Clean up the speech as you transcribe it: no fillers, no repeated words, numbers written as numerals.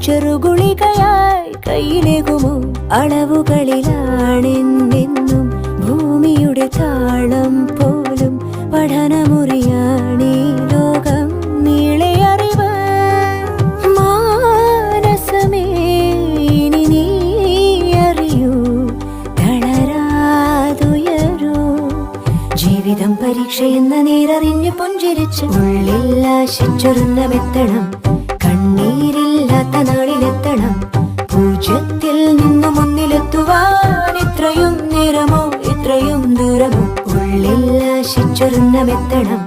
ചെറുകുളികയായി കയ്യിലേകുമോ? അളവുകളിലാണെന്നെന്നും ഭൂമിയുടെ താളം പോലും പഠനമുറിയാണീ ലോകം നീളെ അറിവ്. മാനസമേ ഇനി നീ അറിയൂ, തളരാതുയരൂ. ജീവിതം പരീക്ഷയെന്ന നേരറിഞ്ഞു പുഞ്ചിരിച്ച് ഉള്ളിൽ ആശിച്ചൊരുന്നമെത്തണം. കണ്ണീരില്ലാത്ത നാളിലെത്തണം. പൂജ്യത്തിൽ നിന്നും ഒന്നിലെത്തുവാൻ ഇത്രയും നേരമോ ഇത്രയും ദൂരമോ? ഉള്ളിൽ ആശിച്ചൊരുന്നമെത്തണം.